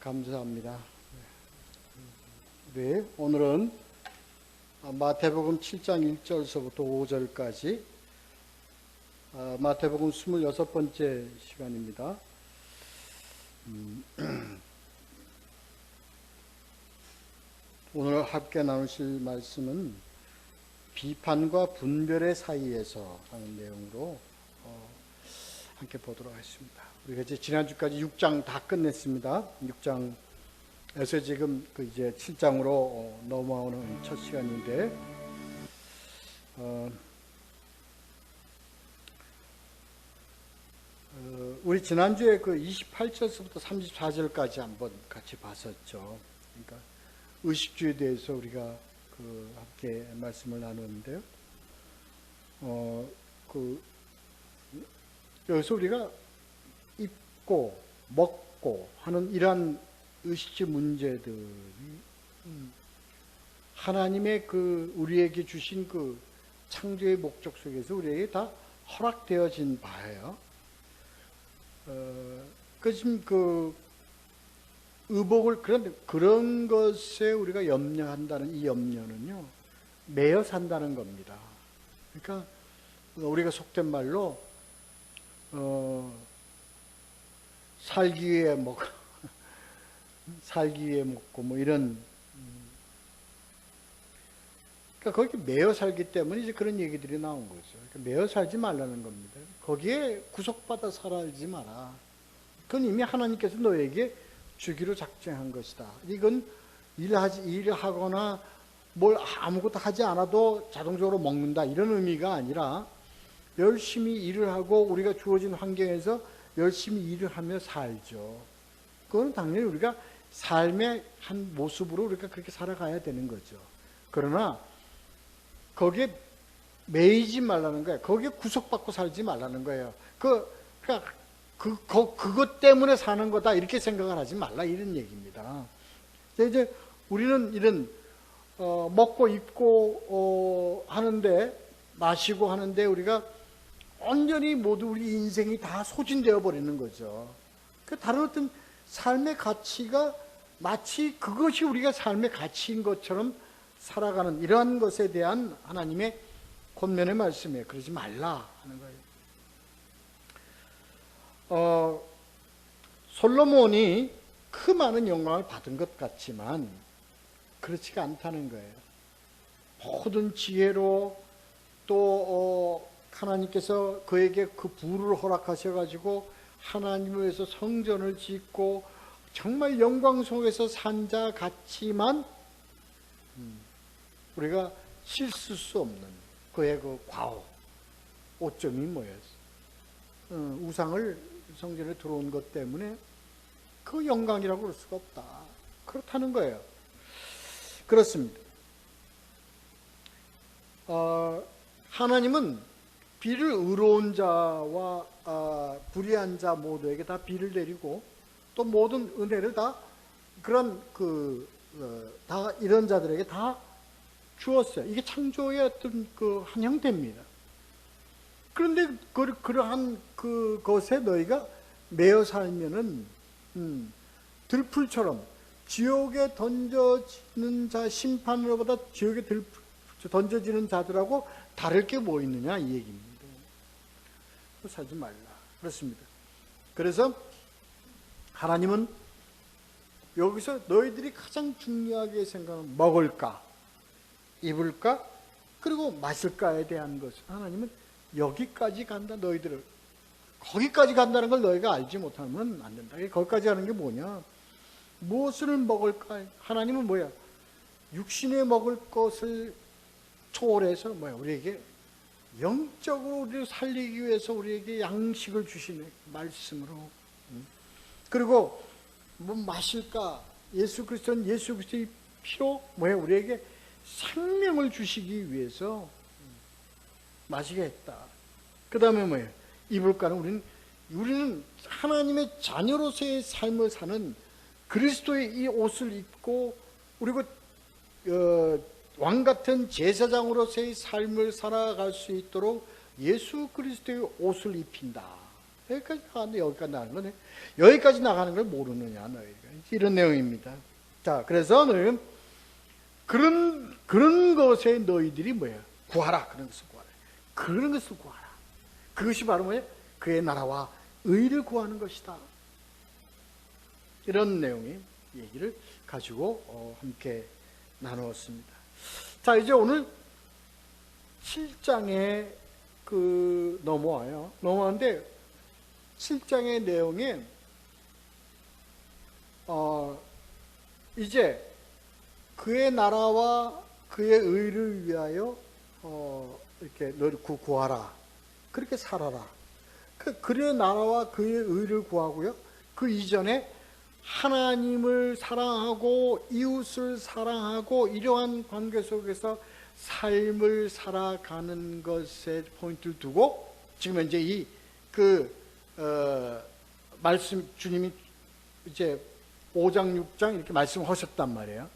감사합니다. 네, 오늘은 마태복음 7장 1절서부터 5절까지 마태복음 26번째 시간입니다. 오늘 함께 나누실 말씀은 비판과 분별의 사이에서 하는 내용으로 함께 보도록 하겠습니다. 우리가 이제 지난주까지 6장 다 끝냈습니다. 6장에서 지금 이제 7장으로 넘어오는 첫 시간인데, 우리 지난주에 28절부터 34절까지 한번 같이 봤었죠. 그러니까 의식주에 대해서 우리가 함께 말씀을 나누는데요. 여기서 우리가 입고 먹고 하는 이러한 의식주 문제들이 하나님의 우리에게 주신 창조의 목적 속에서 우리에게 다 허락되어진 바예요. 지금 의복을, 그런데 그런 것에 우리가 염려한다는 이 염려는요, 매여 산다는 겁니다. 그러니까 우리가 속된 말로 살기 위해 먹고 뭐 이런, 그러니까 거기 매여 살기 때문에 이제 그런 얘기들이 나온 거죠. 그러니까 매여 살지 말라는 겁니다. 거기에 구속받아 살지 마라. 그건 이미 하나님께서 너에게 주기로 작정한 것이다. 이건 일하거나 뭘 아무것도 하지 않아도 자동적으로 먹는다, 이런 의미가 아니라 열심히 일을 하고 우리가 주어진 환경에서 열심히 일을 하며 살죠. 그건 당연히 우리가 삶의 한 모습으로 우리가 그렇게 살아가야 되는 거죠. 그러나 거기에 매이지 말라는 거예요. 거기에 구속받고 살지 말라는 거예요. 그것 때문에 사는 거다, 이렇게 생각을 하지 말라, 이런 얘기입니다. 이제 우리는 이런 먹고 입고 하는데, 마시고 하는데 우리가 온전히 모두 우리 인생이 다 소진되어 버리는 거죠. 다른 어떤 삶의 가치가 마치 그것이 우리가 삶의 가치인 것처럼 살아가는 이러한 것에 대한 하나님의 권면의 말씀이에요. 그러지 말라 하는 거예요. 솔로몬이 그 많은 영광을 받은 것 같지만 그렇지가 않다는 거예요. 모든 지혜로 또 하나님께서 그에게 그 부를 허락하셔가지고 하나님을 위해서 성전을 짓고 정말 영광 속에서 산 자 같지만 우리가 씻을 수 없는 그의 과오, 오점이 뭐였어? 우상을 성전에 들어온 것 때문에 그 영광이라고 그럴 수가 없다, 그렇다는 거예요. 그렇습니다. 하나님은 비를 의로운 자와 불의한 자 모두에게 다 비를 내리고 또 모든 은혜를 다 그런 다 이런 자들에게 다 주었어요. 이게 창조의 어떤 한 형태입니다. 그런데 그러한 그것에 너희가 매여 살면은 들풀처럼 지옥에 던져지는 자, 심판으로보다 지옥에 던져지는 자들하고 다를 게 뭐 있느냐, 이 얘기입니다. 살지 말라, 그렇습니다. 그래서 하나님은 여기서 너희들이 가장 중요하게 생각하는 먹을까, 입을까, 그리고 마실까에 대한 것을 하나님은 여기까지 간다, 너희들을. 거기까지 간다는 걸 너희가 알지 못하면 안 된다. 거기까지 하는 게 뭐냐? 무엇을 먹을까? 하나님은 뭐야? 육신에 먹을 것을 초월해서 우리에게 영적으로 우리를 살리기 위해서 우리에게 양식을 주시네, 말씀으로. 그리고 뭐 마실까? 예수 그리스도는 예수 그리스도의 피로 우리에게 생명을 주시기 위해서 마시게 했다. 그 다음에 입을까는 우리는 하나님의 자녀로서의 삶을 사는 그리스도의 이 옷을 입고, 그리고 왕같은 제사장으로서의 삶을 살아갈 수 있도록 예수 그리스도의 옷을 입힌다. 여기까지 나가는데 여기까지 나가는 거네. 여기까지 나가는 걸 모르느냐 너희가. 이런 내용입니다. 자, 그래서 너희는 그런 것에 너희들이 뭐예요? 구하라. 그런 것을 구하라. 그런 것을 구하라. 그것이 바로 뭐예요? 그의 나라와 의를 구하는 것이다. 이런 내용의 얘기를 가지고 함께 나누었습니다. 자, 이제 오늘 7장에 넘어왔는데 7장의 내용에 이제 그의 나라와 그의 의를 위하여 이렇게 너를 구하라. 그렇게 살아라. 그의 나라와 그의 의를 구하고요. 그 이전에 하나님을 사랑하고 이웃을 사랑하고 이러한 관계 속에서 삶을 살아가는 것에 포인트를 두고 지금 이제 말씀 주님이 이제 5장 6장 이렇게 말씀하셨단 말이에요.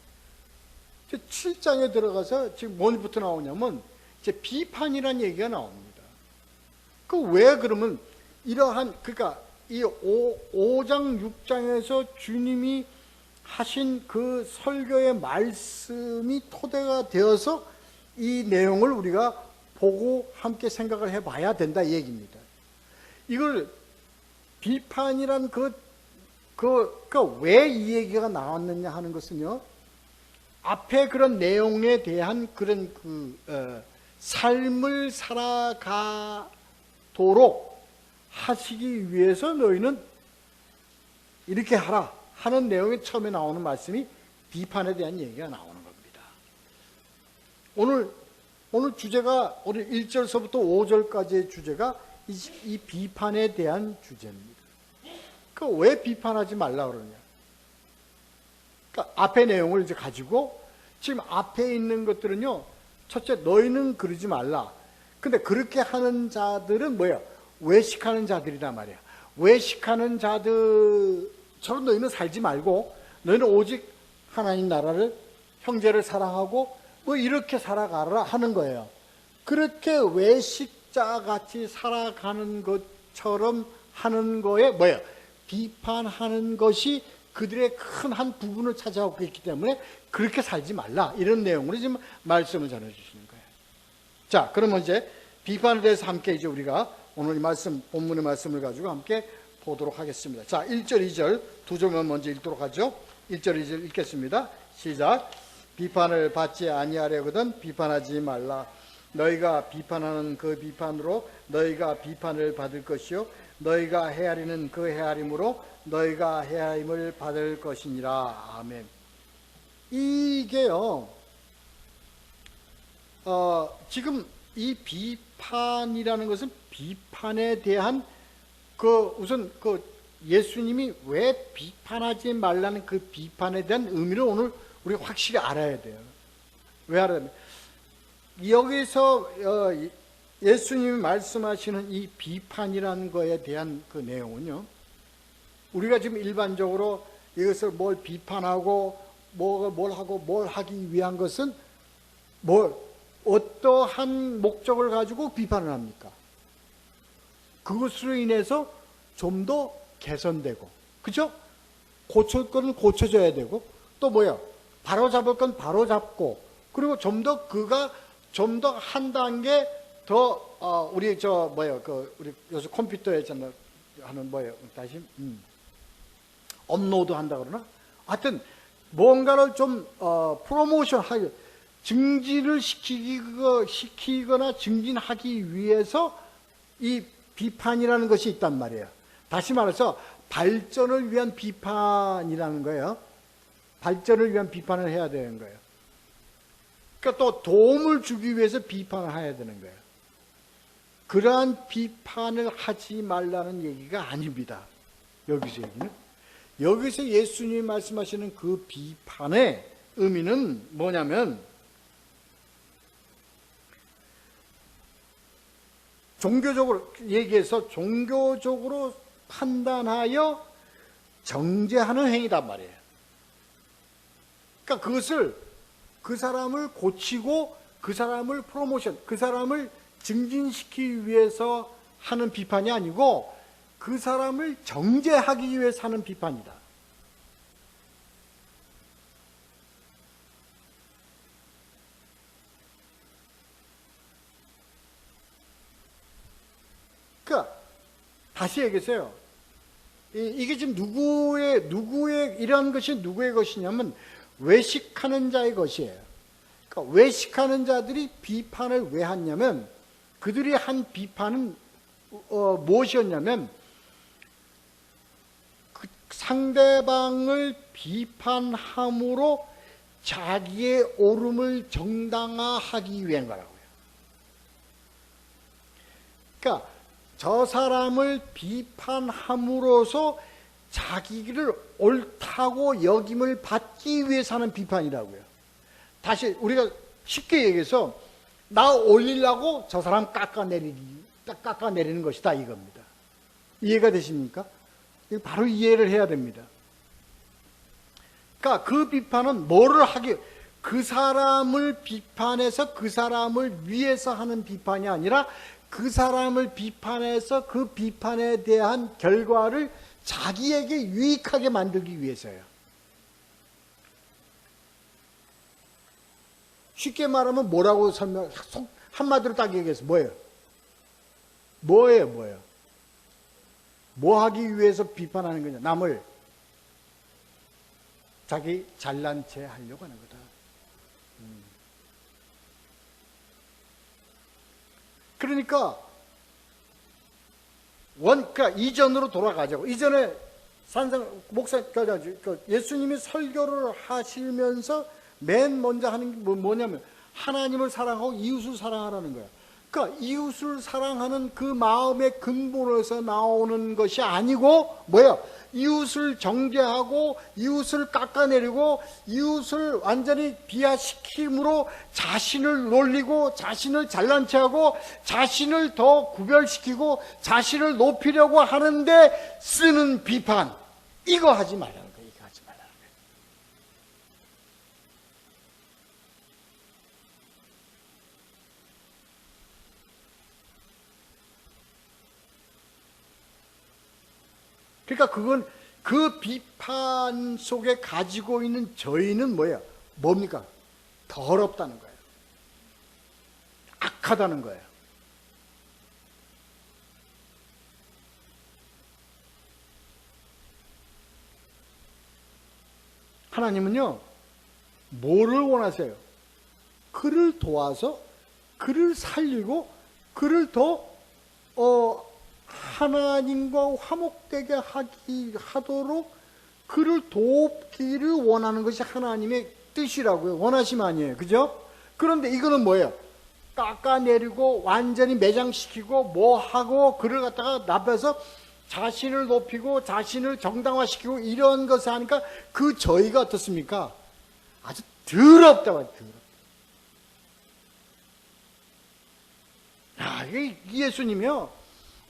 7장에 들어가서 지금 뭐부터 나오냐면 이제 비판이라는 얘기가 나옵니다. 왜 그러면 그러니까 이 5장 6장에서 주님이 하신 그 설교의 말씀이 토대가 되어서 이 내용을 우리가 보고 함께 생각을 해봐야 된다 이 얘기입니다. 이걸 비판이란 왜 이 얘기가 나왔느냐 하는 것은요, 앞에 그런 내용에 대한 그런 삶을 살아가도록 하시기 위해서 너희는 이렇게 하라 하는 내용이 처음에 나오는 말씀이 비판에 대한 얘기가 나오는 겁니다. 오늘 주제가 오늘 1절서부터 5절까지의 주제가 이 비판에 대한 주제입니다. 왜 비판하지 말라 그러냐? 앞에 내용을 이제 가지고 지금 앞에 있는 것들은요, 첫째 너희는 그러지 말라. 근데 그렇게 하는 자들은 뭐예요? 외식하는 자들이란 말이야. 외식하는 자들처럼 너희는 살지 말고 너희는 오직 하나님 나라를, 형제를 사랑하고 뭐 이렇게 살아가라 하는 거예요. 그렇게 외식자 같이 살아가는 것처럼 하는 거에 뭐예요? 비판하는 것이 그들의 큰 한 부분을 차지하고 있기 때문에 그렇게 살지 말라, 이런 내용으로 지금 말씀을 전해주시는 거예요. 자, 그러면 이제 비판에 대해서 함께 이제 우리가 오늘 이 말씀, 본문의 말씀을 가지고 함께 보도록 하겠습니다. 자, 1절, 2절 두 절만 먼저 읽도록 하죠. 1절, 2절 읽겠습니다. 시작. 비판을 받지 아니하려거든 비판하지 말라. 너희가 비판하는 그 비판으로 너희가 비판을 받을 것이요 너희가 헤아리는 그 헤아림으로 너희가 헤아림을 받을 것이니라. 아멘. 이게요, 지금 이 비판이라는 것은 비판에 대한 우선 예수님이 왜 비판하지 말라는 그 비판에 대한 의미를 오늘 우리가 확실히 알아야 돼요. 왜 알아야 돼요? 여기서 예수님이 말씀하시는 이 비판이라는 거에 대한 그 내용은요, 우리가 지금 일반적으로 이것을 뭘 비판하고 뭘 하고 뭘 하기 위한 것은 어떠한 목적을 가지고 비판을 합니까? 그것으로 인해서 좀 더 개선되고, 그죠? 고칠 건 고쳐져야 되고, 또 바로 잡을 건 바로 잡고, 그리고 좀 더 한 단계 더, 우리 우리 요새 컴퓨터에 하는 다시, 업로드 한다 그러나? 하여튼, 뭔가를 좀, 프로모션 증진을 시키거나 증진하기 위해서 이 비판이라는 것이 있단 말이에요. 다시 말해서 발전을 위한 비판이라는 거예요. 발전을 위한 비판을 해야 되는 거예요. 그러니까 또 도움을 주기 위해서 비판을 해야 되는 거예요. 그러한 비판을 하지 말라는 얘기가 아닙니다. 여기서 얘기는. 여기서 예수님이 말씀하시는 그 비판의 의미는 뭐냐면, 종교적으로 얘기해서 종교적으로 판단하여 정죄하는 행위단 말이에요. 그러니까 그것을 그 사람을 고치고 그 사람을 프로모션, 그 사람을 증진시키기 위해서 하는 비판이 아니고 그 사람을 정죄하기 위해 사는 비판이다. 그러니까 다시 얘기해서요. 이게 지금 누구의 이러한 것이 누구의 것이냐면 외식하는 자의 것이에요. 그러니까 외식하는 자들이 비판을 왜 하냐면 그들이 한 비판은 무엇이었냐면 그 상대방을 비판함으로 자기의 옳음을 정당화하기 위한 거라고요. 그러니까 저 사람을 비판함으로써 자기를 옳다고 여김을 받기 위해 사는 비판이라고요. 다시 우리가 쉽게 얘기해서 나 올리려고 저 사람 깎아내리는 것이다 이겁니다. 이해가 되십니까? 바로 이해를 해야 됩니다. 그러니까 그 비판은 뭐를 그 사람을 비판해서 그 사람을 위해서 하는 비판이 아니라 그 사람을 비판해서 그 비판에 대한 결과를 자기에게 유익하게 만들기 위해서요. 쉽게 말하면 뭐라고 한마디로 딱 얘기해서 뭐예요? 뭐예요? 뭐 하기 위해서 비판하는 거냐? 남을 자기 잘난 체 하려고 하는 거다. 그러니까 그러니까 이전으로 돌아가자고. 이전에 예수님이 설교를 하시면서 맨 먼저 하는 게 뭐냐면 하나님을 사랑하고 이웃을 사랑하라는 거야. 그러니까 이웃을 사랑하는 그 마음의 근본에서 나오는 것이 아니고 뭐야? 이웃을 정죄하고 이웃을 깎아내리고 이웃을 완전히 비하시킴으로 자신을 놀리고 자신을 잘난 체하고 자신을 더 구별시키고 자신을 높이려고 하는데 쓰는 비판, 이거 하지 말라는 거예요. 이거 하지 말라는 거예요. 그러니까 그건 그 비판 속에 가지고 있는 저희는 뭐예요? 뭡니까? 더럽다는 거예요. 악하다는 거예요. 하나님은요, 뭐를 원하세요? 그를 도와서, 그를 살리고, 그를 더, 하나님과 화목되게 하도록 그를 돕기를 원하는 것이 하나님의 뜻이라고요. 원하심 아니에요. 그죠? 그런데 이거는 뭐예요? 깎아내리고 완전히 매장시키고 뭐하고 그를 갖다가 나빠서 자신을 높이고 자신을 정당화시키고 이런 것을 하니까 그 저희가 어떻습니까? 아주 더럽다고. 더럽다. 예수님이요.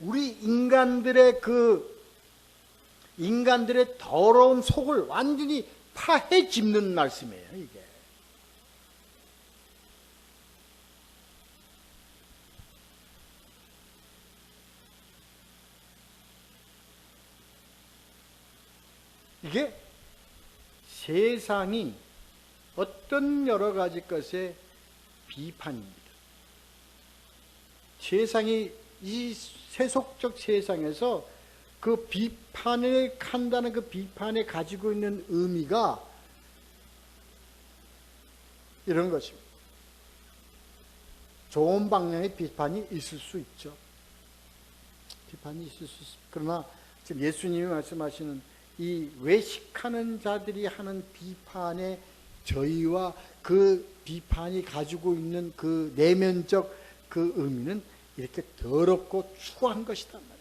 우리 인간들의 더러운 속을 완전히 파헤집는 말씀이에요, 이게. 이게 세상이 어떤 여러 가지 것의 비판입니다. 세상이 이 세속적 세상에서 그 비판을 한다는 그 비판에 가지고 있는 의미가 이런 것입니다. 좋은 방향의 비판이 있을 수 있죠. 비판이 있을 수 있습니다. 그러나 지금 예수님이 말씀하시는 이 외식하는 자들이 하는 비판의 저희와 그 비판이 가지고 있는 그 내면적 그 의미는 이렇게 더럽고 추한 것이단 말이에요.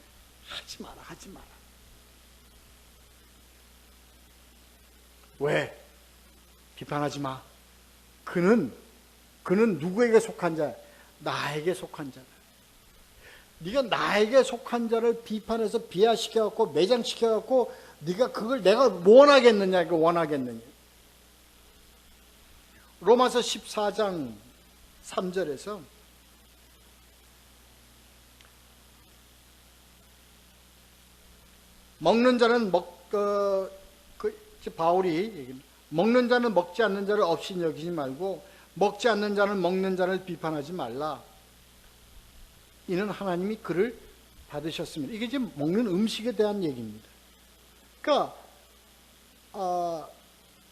하지 마라, 하지 마라. 왜? 비판하지 마. 그는 누구에게 속한 자야? 나에게 속한 자다. 네가 나에게 속한 자를 비판해서 비하시켜갖고 매장시켜갖고 네가 그걸 내가 원하겠느냐? 이거 원하겠느냐? 로마서 14장 3절에서 먹는 자는 바울이 먹는 자는 먹지 않는 자를 없이 여기지 말고 먹지 않는 자는 먹는 자를 비판하지 말라. 이는 하나님이 그를 받으셨습니다. 이게 지금 먹는 음식에 대한 얘기입니다. 그러니까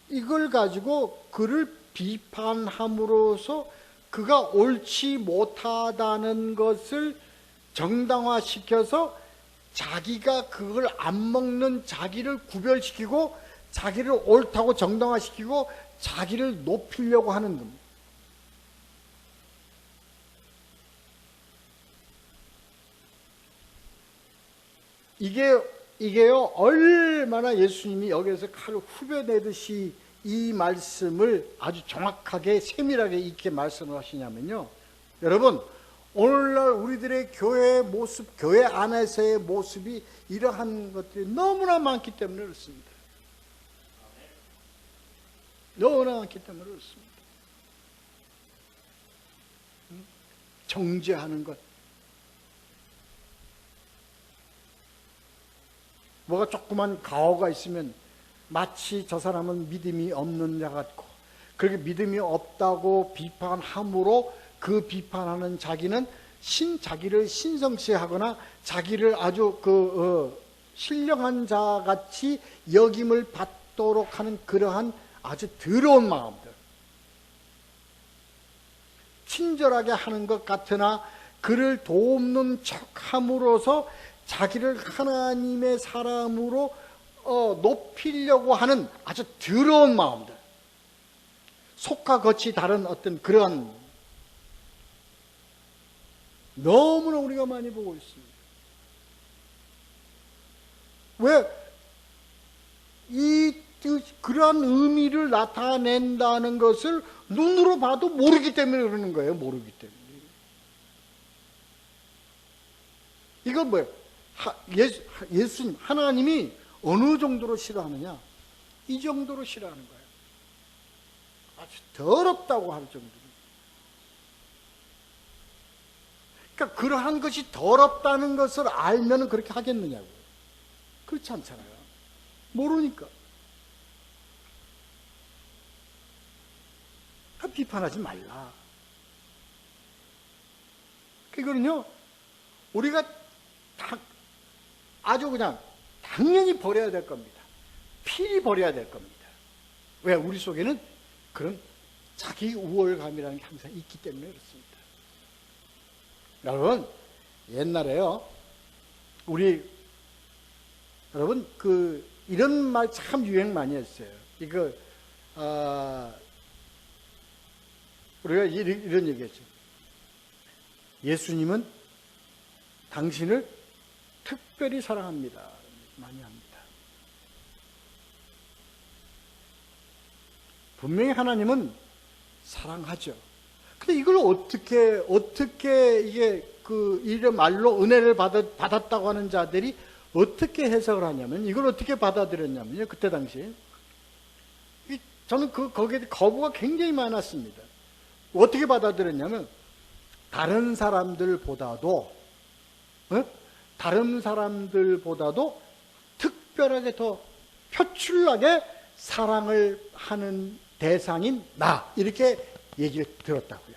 이걸 가지고 그를 비판함으로써 그가 옳지 못하다는 것을 정당화시켜서 자기가 그걸 안 먹는 자기를 구별시키고 자기를 옳다고 정당화시키고 자기를 높이려고 하는 겁니다. 이게요, 얼마나 예수님이 여기에서 칼을 후벼내듯이 이 말씀을 아주 정확하게 세밀하게 있게 말씀을 하시냐면요. 여러분, 오늘날 우리들의 교회의 모습, 교회 안에서의 모습이 이러한 것들이 너무나 많기 때문에 그렇습니다. 너무나 많기 때문에 그렇습니다. 정죄하는 것, 뭐가 조그만 가오가 있으면 마치 저 사람은 믿음이 없는 자 같고, 그렇게 믿음이 없다고 비판함으로 그 비판하는 자기는 자기를 신성시하거나 자기를 아주 신령한 자 같이 여김을 받도록 하는 그러한 아주 더러운 마음들, 친절하게 하는 것 같으나 그를 돕는 척함으로써 자기를 하나님의 사람으로 높이려고 하는 아주 더러운 마음들, 속과 겉이 다른 어떤 그러한, 너무나 우리가 많이 보고 있습니다. 왜? 그러한 의미를 나타낸다는 것을 눈으로 봐도 모르기 때문에 그러는 거예요. 모르기 때문에. 이건 뭐예요? 예수님, 하나님이 어느 정도로 싫어하느냐? 이 정도로 싫어하는 거예요. 아주 더럽다고 할 정도로. 그러니까 그러한 것이 더럽다는 것을 알면 그렇게 하겠느냐고요. 그렇지 않잖아요. 모르니까. 비판하지 말라. 그거는요, 우리가 아주 그냥 당연히 버려야 될 겁니다. 필히 버려야 될 겁니다. 왜? 우리 속에는 그런 자기 우월감이라는 게 항상 있기 때문에 그렇습니다. 여러분, 옛날에요, 여러분, 이런 말 참 유행 많이 했어요. 우리가 이런 얘기 했죠. 예수님은 당신을 특별히 사랑합니다. 많이 합니다. 분명히 하나님은 사랑하죠. 근데 이걸 어떻게 이런 말로 은혜를 받았다고 하는 자들이 어떻게 해석을 하냐면, 이걸 어떻게 받아들였냐면요. 그때 당시에. 저는 거기에 거부가 굉장히 많았습니다. 어떻게 받아들였냐면, 다른 사람들보다도 특별하게 더 표출나게 사랑을 하는 대상인 나, 이렇게 얘기를 들었다고요.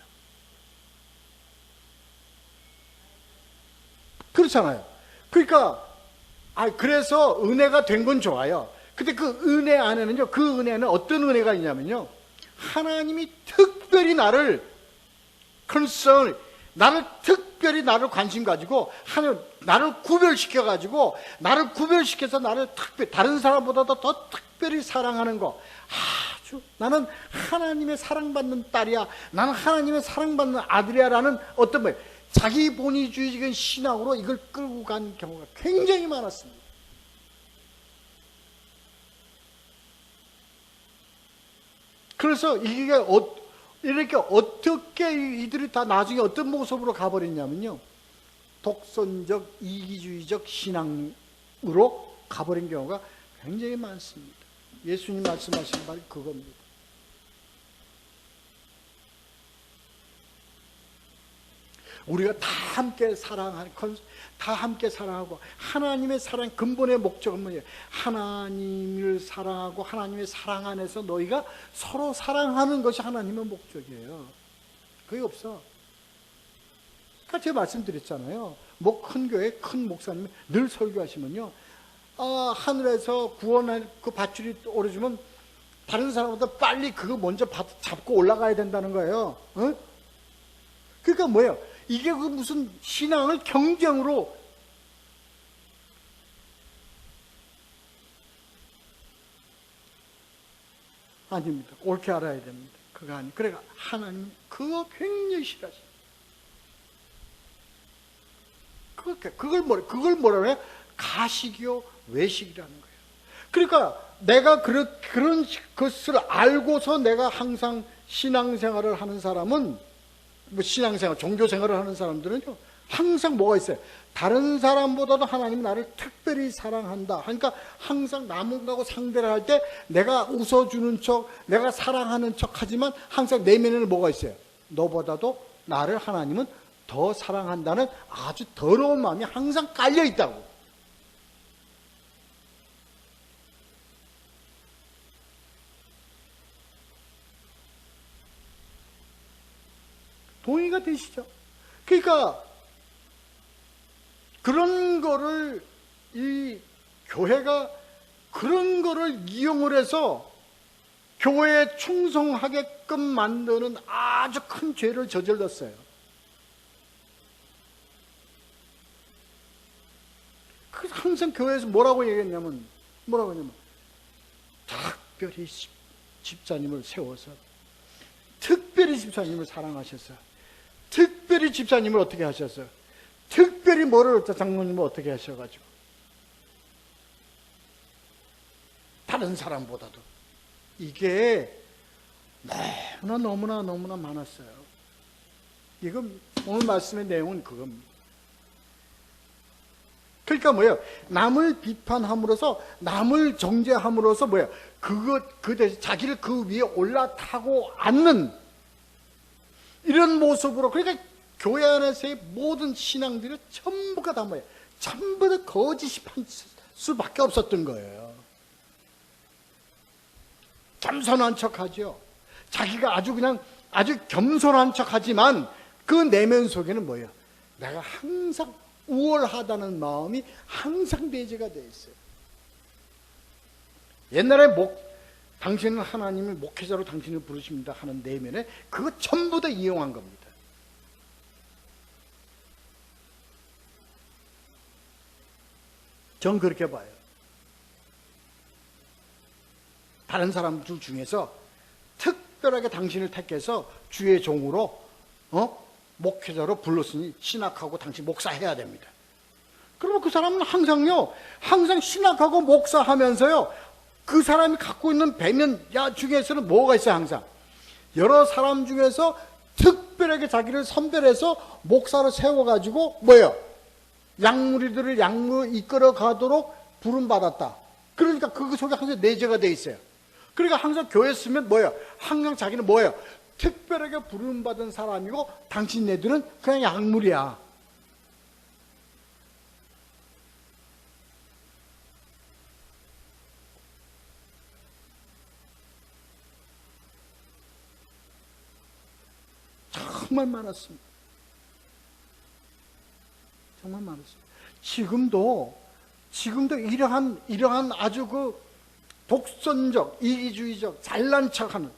그렇잖아요. 그러니까 그래서 은혜가 된 건 좋아요. 근데 그 은혜 안에는요, 그 은혜는 어떤 은혜가 있냐면요, 하나님이 특별히 나를 특별히 나를 관심 가지고 나를 구별시켜서 나를 다른 사람보다도 더 특별히 사랑하는 거. 나는 하나님의 사랑받는 딸이야, 나는 하나님의 사랑받는 아들이야라는 어떤 자기 본위주의적인 신앙으로 이걸 끌고 간 경우가 굉장히 많았습니다. 그래서 이게 이렇게 어떻게 이들이 다 나중에 어떤 모습으로 가버렸냐면요, 독선적, 이기주의적 신앙으로 가버린 경우가 굉장히 많습니다. 예수님 말씀하신 말이 그겁니다. 우리가 다 함께 다 함께 사랑하고, 하나님의 사랑 근본의 목적은 뭐예요? 하나님을 사랑하고 하나님의 사랑 안에서 너희가 서로 사랑하는 것이 하나님의 목적이에요. 그게 없어. 그러니까 제가 말씀드렸잖아요. 뭐 큰 교회 큰 목사님이 늘 설교하시면요, 하늘에서 구원의 그 밧줄이 오르주면 다른 사람보다 빨리 그거 먼저 잡고 올라가야 된다는 거예요. 어? 그러니까 뭐예요? 이게 그 무슨 신앙을 경쟁으로, 아닙니다. 옳게 알아야 됩니다. 그거 아니. 그러니까 하나님 그거 굉장히 싫어하시. 그걸 뭐라고 해요? 가식이요 외식이라는 거예요. 그러니까 내가 그런 것을 알고서 내가 항상 신앙생활을 하는 사람은, 뭐 신앙생활, 종교생활을 하는 사람들은요, 항상 뭐가 있어요? 다른 사람보다도 하나님이 나를 특별히 사랑한다. 그러니까 항상 남하고 상대를 할 때 내가 웃어주는 척, 내가 사랑하는 척 하지만 항상 내면에는 뭐가 있어요? 너보다도 나를 하나님은 더 사랑한다는 아주 더러운 마음이 항상 깔려 있다고. 동의가 되시죠? 그러니까 그런 거를 이 교회가 그런 거를 이용을 해서 교회에 충성하게끔 만드는 아주 큰 죄를 저질렀어요. 항상 교회에서 뭐라고 얘기했냐면 특별히 집사님을 세워서, 특별히 집사님을 사랑하셨어요. 특별히 집사님을 어떻게 하셨어요? 특별히 뭐를 장로님을 어떻게 하셔가지고 다른 사람보다도. 이게 너무나 많았어요. 이건 오늘 말씀의 내용은 그겁니다. 그러니까 뭐예요? 남을 비판함으로써, 남을 정죄함으로써 뭐예요? 그 대신 자기를 그 위에 올라타고 앉는 이런 모습으로. 그러니까 교회 안에서의 모든 신앙들이 전부가 다 뭐예요? 전부 다 거짓이 판 수밖에 없었던 거예요. 겸손한 척하죠. 자기가 아주 겸손한 척하지만 그 내면 속에는 뭐예요? 내가 항상 우월하다는 마음이 항상 내재가 되어 있어요. 옛날에 당신은 하나님의 목회자로 당신을 부르십니다 하는 내면에 그거 전부 다 이용한 겁니다. 전 그렇게 봐요. 다른 사람들 중에서 특별하게 당신을 택해서 주의 종으로 목회자로 불렀으니 신학하고 당신 목사해야 됩니다. 그러면 그 사람은 항상 신학하고 목사하면서요, 그 사람이 갖고 있는 배면 중에서는 뭐가 있어요? 항상 여러 사람 중에서 특별하게 자기를 선별해서 목사로 세워가지고 뭐예요? 양무리들을 이끌어 가도록 부름받았다. 그러니까 그 속에 항상 내재가 돼 있어요. 그러니까 항상 교회 쓰면 뭐예요? 항상 자기는 뭐예요? 특별하게 부름받은 사람이고 당신네들은 그냥 약물이야. 정말 많았습니다. 정말 많았습니다. 지금도 이러한 아주 그 독선적, 이기주의적, 잘난 척하는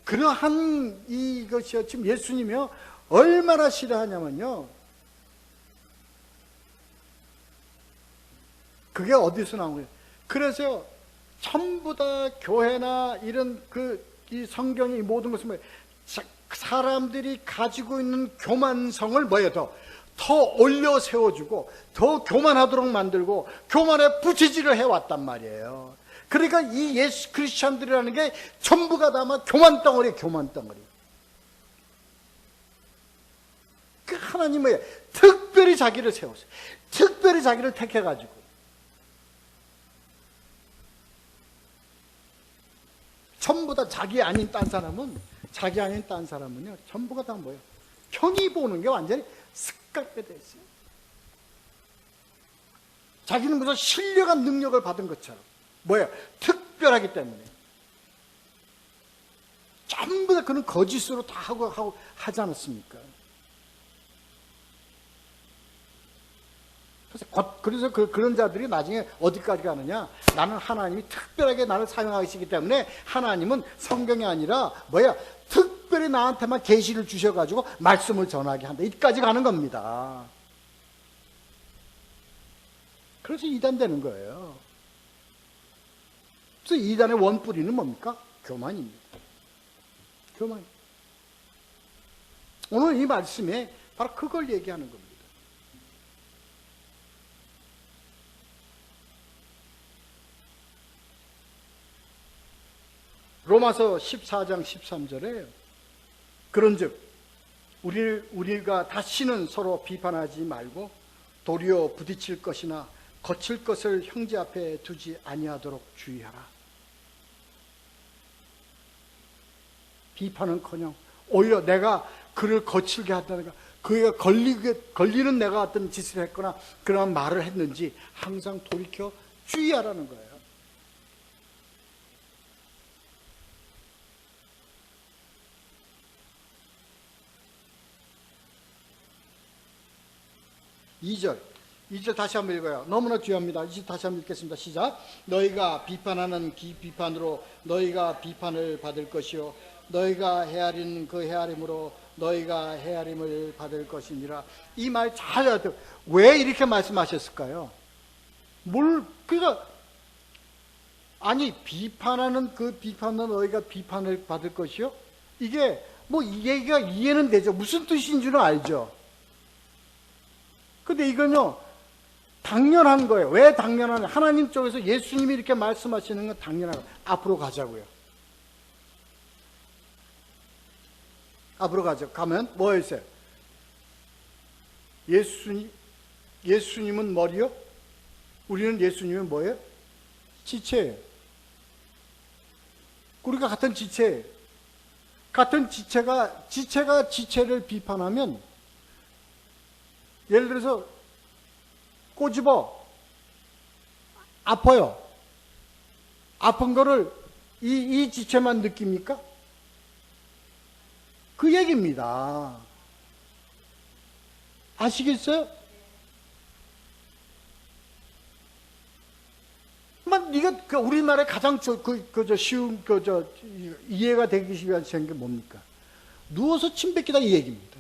그러한 이것이요. 지금 예수님이요, 얼마나 싫어하냐면요. 그게 어디서 나온 거예요? 그래서 전부 다 교회나 이런 이 성경의 모든 것은 뭐예요? 사람들이 가지고 있는 교만성을 뭐예요? 더 올려 세워주고 더 교만하도록 만들고 교만에 부채질을 해왔단 말이에요. 그러니까 이 예수 크리스찬들이라는 게 전부가 다 아마 교만 덩어리. 그 하나님 뭐예요? 특별히 자기를 세웠어요. 특별히 자기를 택해가지고. 전부 다 자기 아닌 딴 사람은요, 전부가 다 뭐예요? 편히 보는 게 완전히 습관化돼 있어요. 자기는 무슨 신령한 능력을 받은 것처럼. 뭐예요? 특별하기 때문에. 전부 다 그는 거짓으로 다 하고 하지 않았습니까? 그래서 그런 자들이 나중에 어디까지 가느냐? 나는 하나님이 특별하게 나를 사용하시기 때문에 하나님은 성경이 아니라 뭐야? 특별히 나한테만 계시를 주셔가지고 말씀을 전하게 한다. 이까지 가는 겁니다. 그래서 이단 되는 거예요. 그래서 이단의 원뿌리는 뭡니까? 교만입니다. 교만. 오늘 이 말씀에 바로 그걸 얘기하는 겁니다. 로마서 14장 13절에 그런즉 우리가 다시는 서로 비판하지 말고 도리어 부딪힐 것이나 거칠 것을 형제 앞에 두지 아니하도록 주의하라. 비판은커녕 오히려 내가 그를 거칠게 한다든가 그가 걸리는 내가 어떤 짓을 했거나 그런 말을 했는지 항상 돌이켜 주의하라는 거예요. 2절 다시 한번 읽어요. 너무나 귀합니다. 이제 다시 한번 읽겠습니다. 시작. 너희가 비판하는 비판으로 너희가 비판을 받을 것이요 너희가 헤아리는 그 헤아림으로 너희가 헤아림을 받을 것이니라. 이 말 잘 알아요. 왜 이렇게 말씀하셨을까요? 그러니까 아니 비판하는 그 비판으로 너희가 비판을 받을 것이요? 이게 뭐 이 얘기가 이해는 되죠. 무슨 뜻인 줄은 알죠. 근데 이건요 당연한 거예요. 왜 당연하냐? 하나님 쪽에서 예수님이 이렇게 말씀하시는 건 당연한 거예요. 앞으로 가자고요. 앞으로 가죠. 가면 뭐였어요? 예수님은 머리요? 우리는 예수님은 뭐예요? 지체예요. 우리가 같은 지체예요. 같은 지체가 지체를 비판하면 예를 들어서 꼬집어 아파요. 아픈 거를 이 지체만 느낍니까? 그 얘기입니다. 아시겠어요? 네가 우리나라에 가장 쉬운 이해가 되기 위해서 한 게 뭡니까? 누워서 침 뱉기다 이 얘기입니다.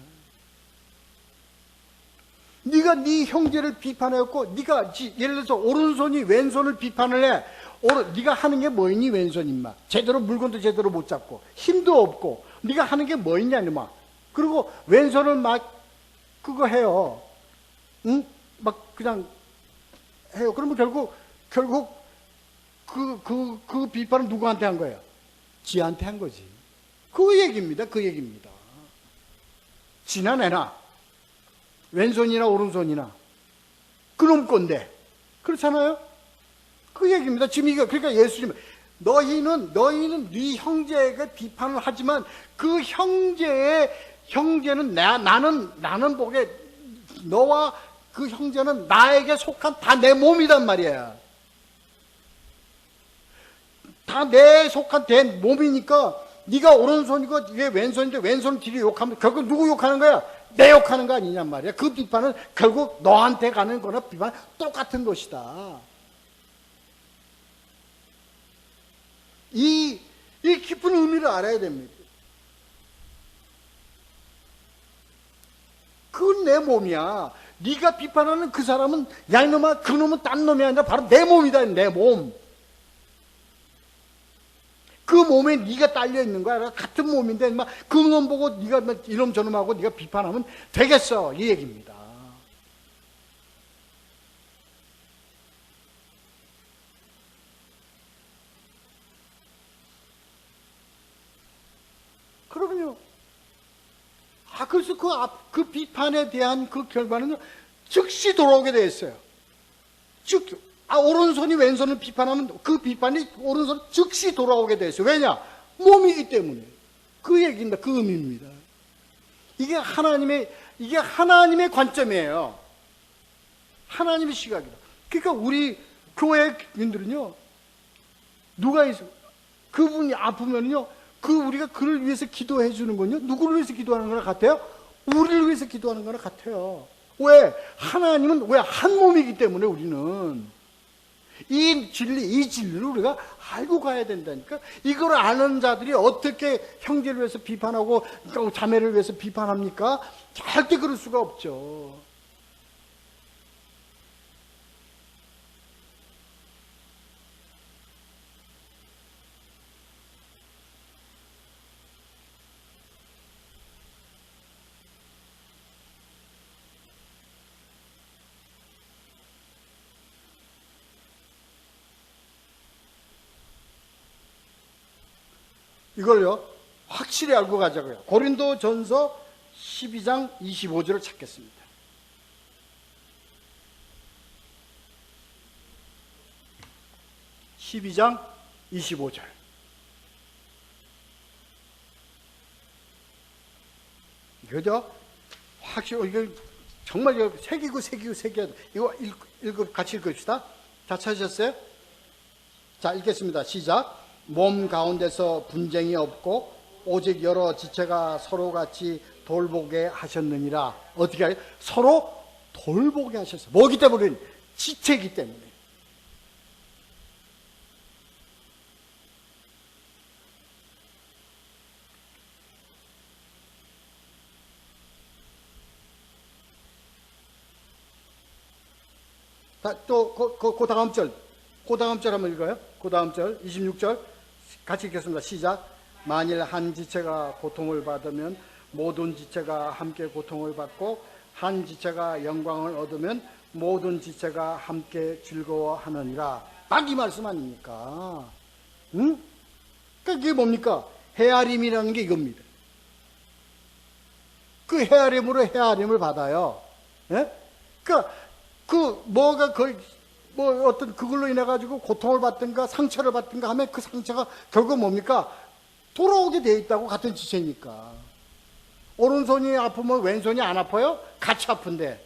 네가 네 형제를 비판해갖고 네가 예를 들어서 오른손이 왼손을 비판을 해. 네가 하는 게 뭐 있니? 왼손 임마. 제대로 물건도 제대로 못 잡고 힘도 없고 네가 하는 게 뭐 있냐 임마. 그리고 왼손을 막 그거 해요. 응? 막 그냥 해요. 그러면 결국 그 비판은 누구한테 한 거예요? 지한테 한 거지. 그 얘기입니다. 그 얘기입니다. 지나 내나 왼손이나 오른손이나 그놈 건데 그렇잖아요? 그 얘기입니다. 지금 이거 그러니까 예수님 너희는 네 형제에게 비판을 하지만 그 형제는 나는 보기에 너와 그 형제는 나에게 속한 다 내 몸이단 말이야. 다 내 속한 내 몸이니까 네가 오른손이고 이게 왼손인데 왼손 뒤로 욕하면 결국 누구 욕하는 거야? 내 욕하는 거 아니냔 말이야. 그 비판은 결국 너한테 가는 거나 비판 똑같은 것이다. 이 깊은 의미를 알아야 됩니다. 그건 내 몸이야. 네가 비판하는 그 사람은 야 이놈아 그놈은 딴 놈이 아니라 바로 내 몸이다. 내 몸. 그 몸에 네가 딸려 있는 거야. 같은 몸인데 막 그놈 보고 네가 이놈 저놈하고 네가 비판하면 되겠어. 이 얘기입니다. 그러면요. 그래서 그 비판에 대한 그 결과는 즉시 돌아오게 되어 있어요. 오른손이 왼손을 비판하면 그 비판이 오른손 즉시 돌아오게 되어 있어요. 왜냐? 몸이기 때문에. 그 얘기입니다. 그 의미입니다. 이게 하나님의 관점이에요. 하나님의 시각이다. 그러니까 우리 교회인들은요, 누가 있어? 그분이 아프면요, 우리가 그를 위해서 기도해 주는 건요, 누구를 위해서 기도하는 거나 같아요? 우리를 위해서 기도하는 거나 같아요. 왜? 하나님은 왜 한 몸이기 때문에 우리는 이 진리를 우리가 알고 가야 된다니까. 이걸 아는 자들이 어떻게 형제를 위해서 비판하고 자매를 위해서 비판합니까? 절대 그럴 수가 없죠. 이걸요, 확실히 알고 가자고요. 고린도전서 12장 25절을 찾겠습니다. (12장 25절) 이거죠? 확실히 이거 정말 이거 새기고 이거 같이 읽읍시다. 다 찾으셨어요? 자, 읽겠습니다. 시작. 몸 가운데서 분쟁이 없고 오직 여러 지체가 서로 같이 돌보게 하셨느니라. 어떻게 해요? 서로 돌보게 하셨어요. 뭐기 때문에? 지체이기 때문에. 또 그 다음 절 한번 읽어요. 그 다음 절 26절 같이 읽겠습니다. 시작. 만일 한 지체가 고통을 받으면 모든 지체가 함께 고통을 받고, 한 지체가 영광을 얻으면 모든 지체가 함께 즐거워하느니라. 딱 이 말씀 아닙니까? 응? 그러니까 이게 뭡니까? 헤아림이라는 게 이겁니다. 그 헤아림으로 헤아림을 받아요. 예? 그러니까 어떤 그걸로 인해 가지고 고통을 받든가 상처를 받든가 하면 그 상처가 결국 뭡니까? 돌아오게 돼 있다고. 같은 지체니까. 오른손이 아프면 왼손이 안 아파요? 같이 아픈데.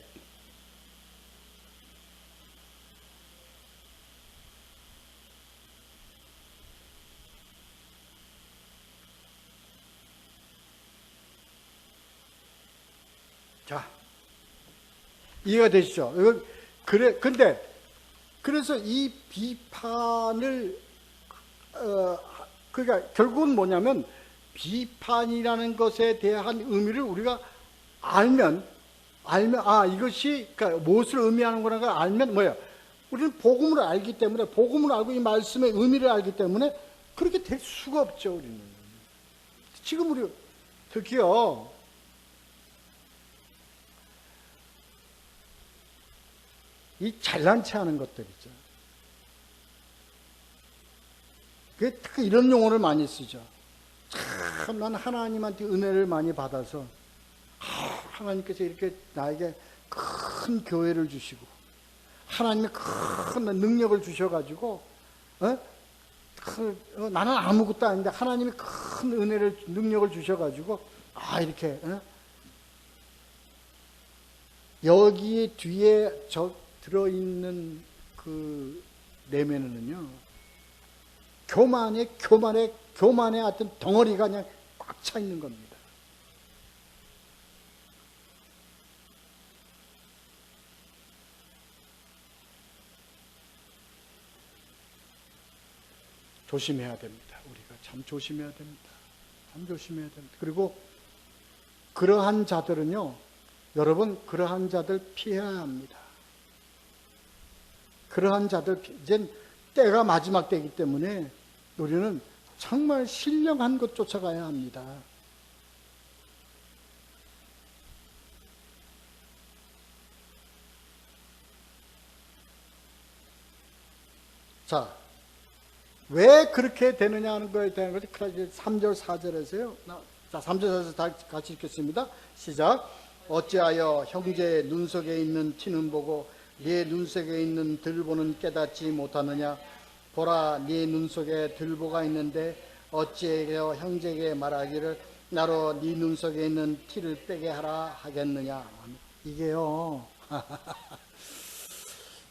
자, 이해가 되시죠? 그래서 이 비판을, 그러니까 결국은 뭐냐면, 비판이라는 것에 대한 의미를 우리가 알면, 이것이, 그러니까 무엇을 의미하는 거라는 걸 알면 뭐예요? 우리는 복음을 알기 때문에, 복음을 알고 이 말씀의 의미를 알기 때문에 그렇게 될 수가 없죠, 우리는. 지금 우리, 특히요, 이 잘난 체 하는 것들 있죠. 특히 이런 용어를 많이 쓰죠. 참, 난 하나님한테 은혜를 많이 받아서, 하나님께서 이렇게 나에게 큰 교회를 주시고, 하나님의 큰 능력을 주셔가지고, 나는 아무것도 아닌데, 하나님이 큰 능력을 주셔가지고, 이렇게, 여기에 뒤에 들어있는 그 내면은요, 교만의 어떤 덩어리가 그냥 꽉 차 있는 겁니다. 조심해야 됩니다. 우리가 참 조심해야 됩니다. 참 조심해야 됩니다. 그리고 그러한 자들은요, 여러분, 그러한 자들 피해야 합니다. 그러한 자들, 이젠 때가 마지막 때이기 때문에 우리는 정말 신령한 것 쫓아가야 합니다. 자, 왜 그렇게 되느냐 하는 거에 대한 것이 3절, 4절에서요. 자, 3절, 4절 다 같이 읽겠습니다. 시작. 어찌하여 형제의 눈속에 있는 티는 보고 네 눈속에 있는 들보는 깨닫지 못하느냐? 보라, 네 눈속에 들보가 있는데 어찌하여 형제에게 말하기를 나로 네 눈 속에 있는 티를 빼게 하라 하겠느냐. 이게요.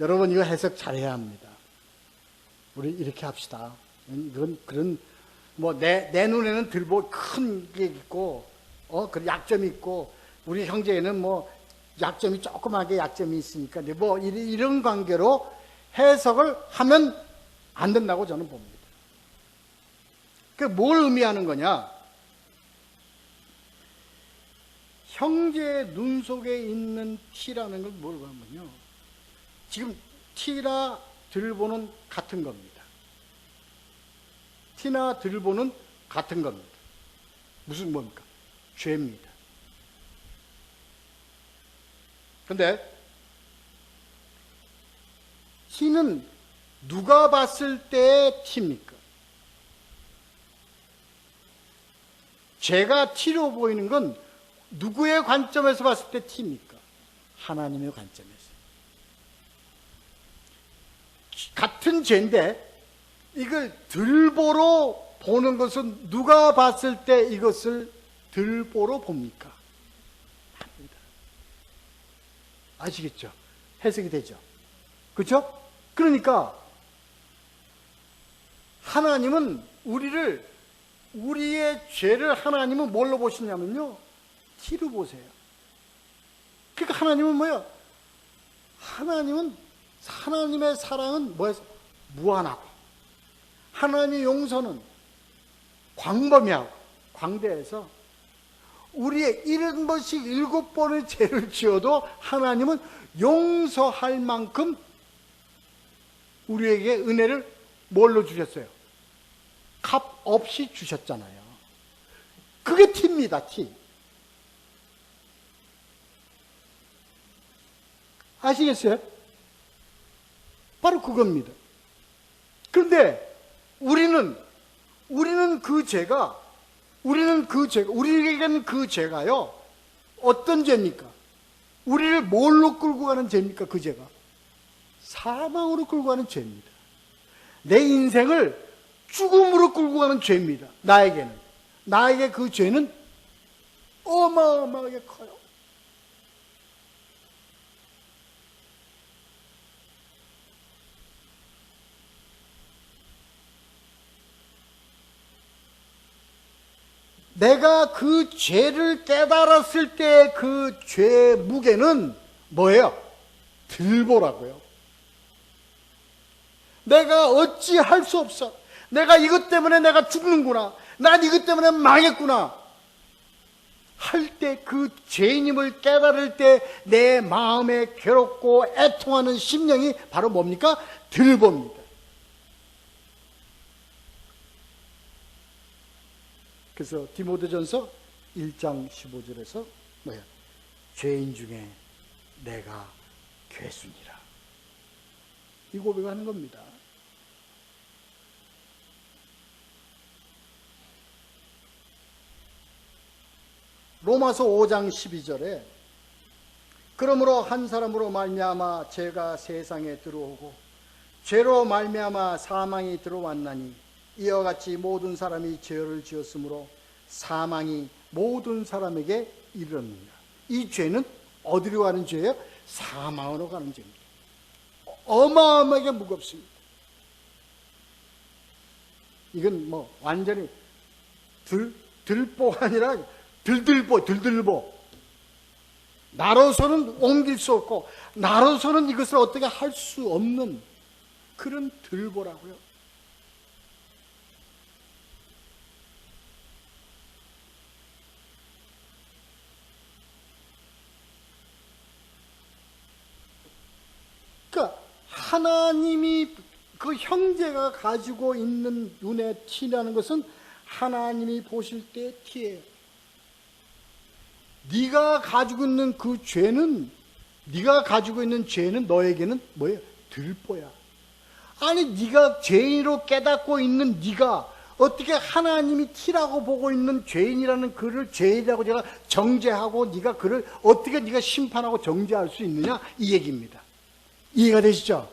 여러분 이거 해석 잘해야 합니다. 우리 이렇게 합시다. 이건 그런 뭐 내 눈에는 들보 큰 게 있고 그 약점이 있고 우리 형제에는 뭐 약점이 조그맣게 약점이 있으니까 뭐 이런 관계로 해석을 하면 안 된다고 저는 봅니다. 그게 뭘 의미하는 거냐? 형제의 눈 속에 있는 티라는 걸 뭘 하면요. 지금 티나 들보는 같은 겁니다. 티나 들보는 같은 겁니다. 무슨 뭡니까? 죄입니다. 근데 티는 누가 봤을 때의 티입니까? 죄가 티로 보이는 건 누구의 관점에서 봤을 때 티입니까? 하나님의 관점에서. 같은 죄인데 이걸 들보로 보는 것은 누가 봤을 때 이것을 들보로 봅니까? 합니다. 아시겠죠? 해석이 되죠? 그렇죠? 그러니까 하나님은 우리의 죄를 하나님은 뭘로 보시냐면요, 티로 보세요. 그러니까 하나님은 뭐예요? 하나님의 사랑은 뭐예요? 무한하고, 하나님의 용서는 광범위하고 광대해서 우리의 7번씩 7번의 죄를 지어도 하나님은 용서할 만큼 우리에게 은혜를 뭘로 주셨어요? 값 없이 주셨잖아요. 그게 티입니다, 티. 아시겠어요? 바로 그겁니다. 그런데 우리에게는 그 죄가요, 어떤 죄입니까? 우리를 뭘로 끌고 가는 죄입니까? 그 죄가 사망으로 끌고 가는 죄입니다. 내 인생을 죽음으로 끌고 가는 죄입니다. 나에게 그 죄는 어마어마하게 커요. 내가 그 죄를 깨달았을 때 그 죄의 무게는 뭐예요? 들보라고요. 내가 어찌할 수 없어. 내가 이것 때문에 내가 죽는구나. 난 이것 때문에 망했구나. 할 때 그 죄인임을 깨달을 때 내 마음에 괴롭고 애통하는 심령이 바로 뭡니까? 들보입니다. 그래서 디모데전서 1장 15절에서 뭐야? 죄인 중에 내가 괴순이라. 이 고백하는 겁니다. 로마서 5장 12절에 그러므로 한 사람으로 말미암아 죄가 세상에 들어오고 죄로 말미암아 사망이 들어왔나니 이와 같이 모든 사람이 죄를 지었으므로 사망이 모든 사람에게 이르렀느니라. 이 죄는 어디로 가는 죄예요? 사망으로 가는 죄입니다. 어마어마하게 무겁습니다. 이건 뭐 완전히 들보가 아니라 들들보. 나로서는 옮길 수 없고 나로서는 이것을 어떻게 할 수 없는 그런 들보라고요. 그러니까 하나님이 그 형제가 가지고 있는 눈의 티라는 것은 하나님이 보실 때의 티예요. 네가 가지고 있는 죄는 너에게는 뭐예요? 들보야. 아니 네가 죄인으로 깨닫고 있는 네가 어떻게 하나님이 티라고 보고 있는 죄인이라는 그를 죄인이라고 제가 정죄하고 네가 그를 어떻게 네가 심판하고 정죄할 수 있느냐, 이 얘기입니다. 이해가 되시죠?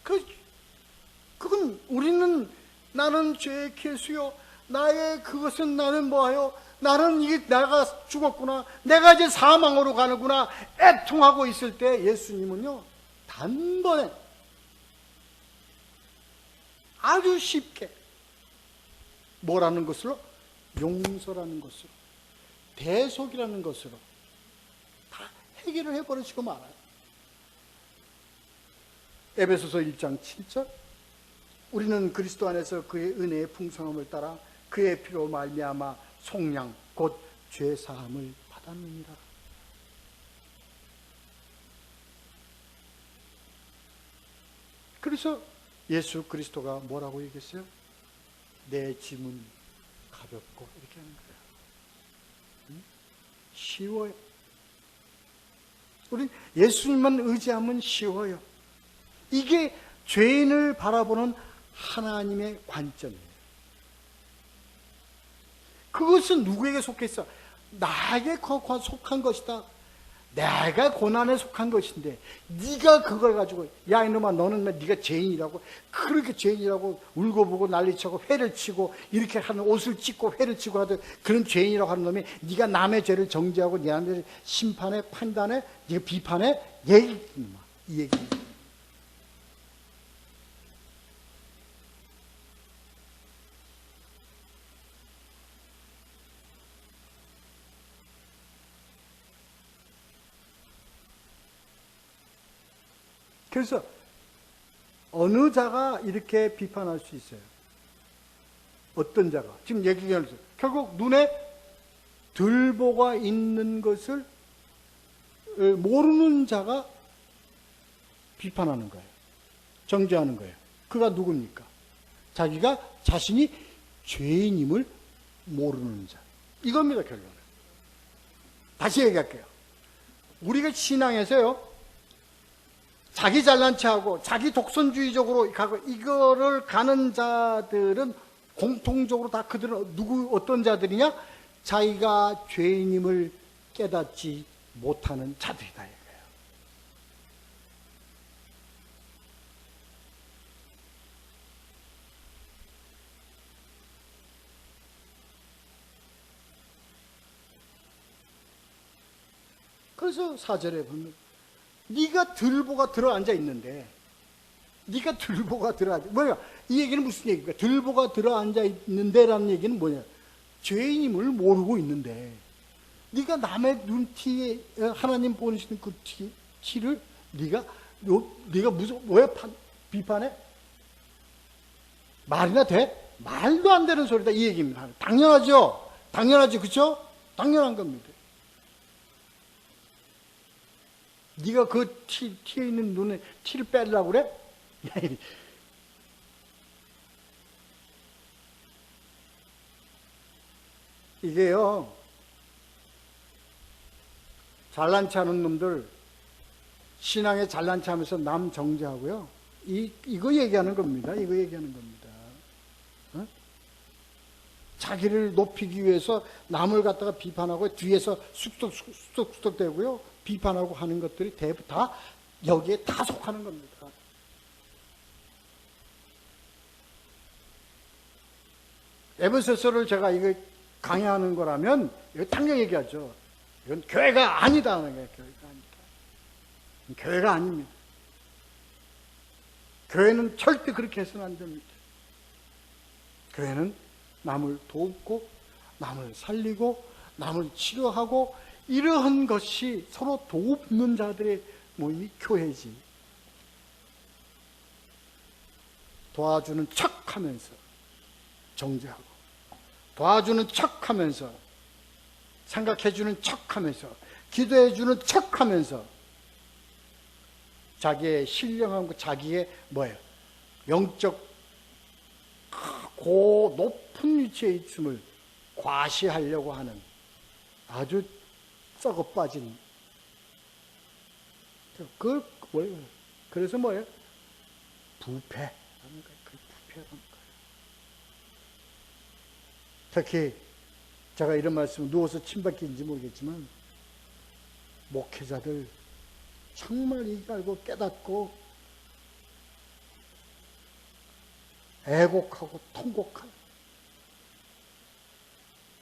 그건 우리는 나는 죄의 개수요. 나의 그것은 나는 뭐하요? 나는 이게 내가 죽었구나. 내가 이제 사망으로 가는구나. 애통하고 있을 때 예수님은요, 단번에 아주 쉽게 뭐라는 것으로? 용서라는 것으로, 대속이라는 것으로 다 해결을 해버리시고 말아요. 에베소서 1장 7절, 우리는 그리스도 안에서 그의 은혜의 풍성함을 따라 그의 피로 말미암아 속량 곧 죄사함을 받았느니라. 그래서 예수 그리스도가 뭐라고 얘기했어요? 내 짐은 가볍고 이렇게 하는 거예요. 쉬워요. 우리 예수님만 의지하면 쉬워요. 이게 죄인을 바라보는 하나님의 관점이에요. 그것은 누구에게 속했어? 나에게 속한 것이다. 내가 고난에 속한 것인데 네가 그걸 가지고 야 이놈아 너는 네가 죄인이라고 그렇게 죄인이라고 울고불고 난리치고 회를 치고 이렇게 하는 옷을 찢고 회를 치고 하던 그런 죄인이라고 하는 놈이 네가 남의 죄를 정죄하고 남의 심판에 판단에 네가 비판에 이 얘기입니다. 그래서 어느 자가 이렇게 비판할 수 있어요? 어떤 자가? 지금 얘기하면서 결국 눈에 들보가 있는 것을 모르는 자가 비판하는 거예요. 정죄하는 거예요. 그가 누굽니까? 자기가 자신이 죄인임을 모르는 자. 이겁니다, 결론은. 다시 얘기할게요. 우리가 신앙에서요, 자기 잘난 체하고 자기 독선주의적으로 가고 이거를 가는 자들은 공통적으로 다 그들은 어떤 자들이냐? 자기가 죄인임을 깨닫지 못하는 자들이다 이거예요. 그래서 4절에 보면 네가 들보가 들어앉아 있는데, 네가 들보가 들어앉아, 뭐야? 이 얘기는 무슨 얘기입니까? 들보가 들어앉아 있는데라는 얘기는 뭐냐? 죄인임을 모르고 있는데, 네가 남의 눈티에 하나님 보내시는 그 티를 네가 무슨 왜 비판해? 말이나 돼? 말도 안 되는 소리다 이 얘기입니다. 당연하죠. 당연하죠, 그렇죠? 당연한 겁니다. 네가 그 티에 있는 눈에 티를 빼려고 그래? 이게요, 잘난 체 하는 놈들, 신앙에 잘난 체 하면서 남 정죄하고요, 이거 얘기하는 겁니다. 이거 얘기하는 겁니다. 어? 자기를 높이기 위해서 남을 갖다가 비판하고 뒤에서 쑥덕쑥덕 대고요, 비판하고 하는 것들이 대부분 다 여기에 다 속하는 겁니다. 에베소서를 제가 이거 강의하는 거라면 이거 당연히 얘기하죠. 이건 교회가 아니다 하는 거예요. 교회가 아니다. 교회가 아닙니다. 교회는 절대 그렇게 해서는 안 됩니다. 교회는 남을 돕고 남을 살리고 남을 치료하고 이러한 것이 서로 돕는 자들의 모임이 교회지. 도와주는 척하면서 정죄하고, 도와주는 척하면서, 생각해주는 척하면서, 기도해주는 척하면서 자기의 신령함과 자기의 뭐예요? 영적 고 높은 위치에 있음을 과시하려고 하는 아주 썩어 빠진, 그걸 뭐예요? 그래서 뭐예요? 부패라는 거예요. 그 부패라는 거예요. 특히 제가 이런 말씀을 누워서 침뱉기인지 모르겠지만, 목회자들 정말 이거 알고 깨닫고 애곡하고 통곡한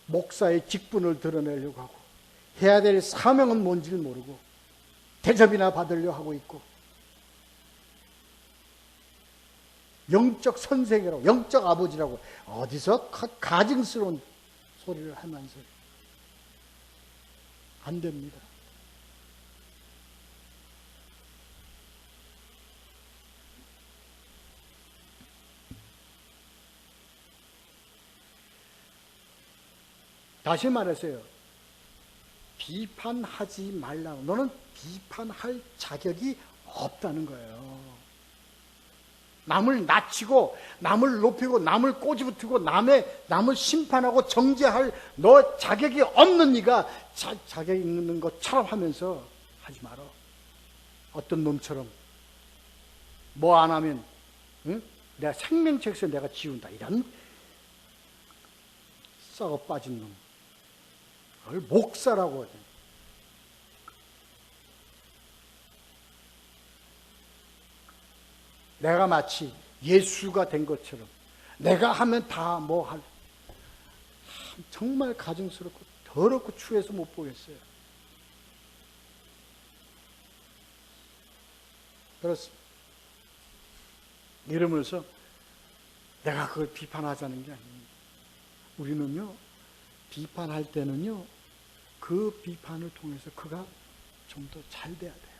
목사의 직분을 드러내려고 하고 해야 될 사명은 뭔지를 모르고 대접이나 받으려 하고 있고 영적 선생이라고 영적 아버지라고 어디서 가증스러운 소리를 하면서 안 됩니다. 다시 말해서요. 비판하지 말라고. 너는 비판할 자격이 없다는 거예요. 남을 낮추고 남을 높이고 남을 꼬집어뜨고 남을 심판하고 정죄할 너 자격이 없는 네가 자격 있는 것처럼 하면서 하지 마라. 어떤 놈처럼 뭐 안 하면 응? 내가 생명책에서 내가 지운다 이런 썩어 빠진 놈 그걸 목사라고 하죠. 내가 마치 예수가 된 것처럼 내가 하면 다 뭐 할 정말 가증스럽고 더럽고 추해서 못 보겠어요. 그렇습니다. 이러면서 내가 그걸 비판하자는 게 아닙니다. 우리는요 비판할 때는요 그 비판을 통해서 그가 좀 더 잘 돼야 돼요.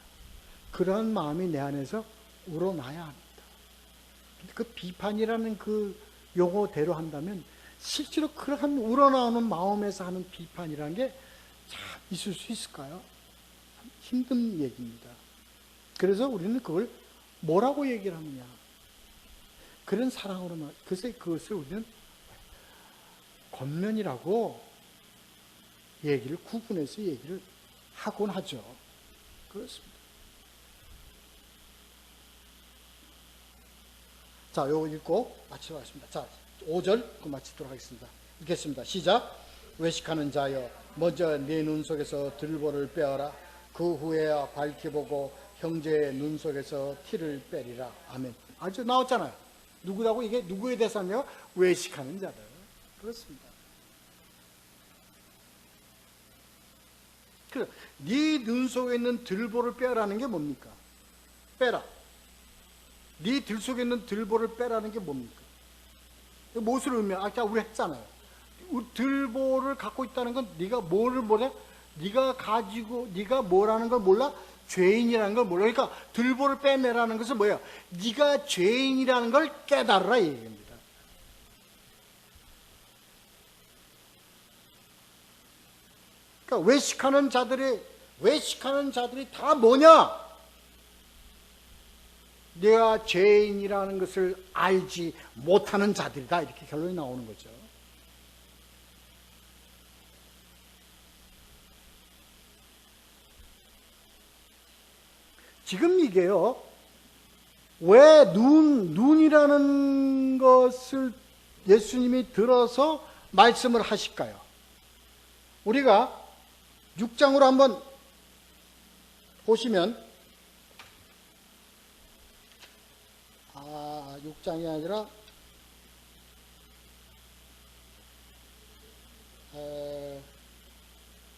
그러한 마음이 내 안에서 우러나야 합니다. 그 비판이라는 그 용어대로 한다면 실제로 그러한 우러나오는 마음에서 하는 비판이라는 게 참 있을 수 있을까요? 참 힘든 얘기입니다. 그래서 우리는 그걸 뭐라고 얘기를 하느냐? 그런 사랑으로만 그것을 우리는 권면이라고 얘기를 구분해서 얘기를 하곤 하죠. 그렇습니다. 자, 요거 읽고 마치도록 하겠습니다. 자, 5절 그 마치도록 하겠습니다. 읽겠습니다. 시작. 외식하는 자여 먼저 네 눈 속에서 들보를 빼어라. 그 후에야 밝히 보고 형제의 눈 속에서 티를 빼리라. 아멘. 아주 나왔잖아요. 누구라고 이게 누구에 대해서 하냐? 외식하는 자들. 그렇습니다. 그래, 네 눈 속에 있는 들보를 빼라는 게 뭡니까? 빼라. 네 들 속에 있는 들보를 빼라는 게 뭡니까? 무엇을 의미해? 아까 우리 했잖아요. 들보를 갖고 있다는 건 네가 뭐를 뭐래? 네가 가지고 네가 뭐라는 걸 몰라? 죄인이라는 걸 몰라. 그러니까 들보를 빼내라는 것은 뭐야? 네가 죄인이라는 걸 깨달으라 이 얘기입니다. 그러니까 외식하는 자들이 다 뭐냐? 내가 죄인이라는 것을 알지 못하는 자들이다. 이렇게 결론이 나오는 거죠. 지금 이게요, 왜 눈이라는 것을 예수님이 들어서 말씀을 하실까요? 우리가 6장으로 한번 보시면 6장이 아니라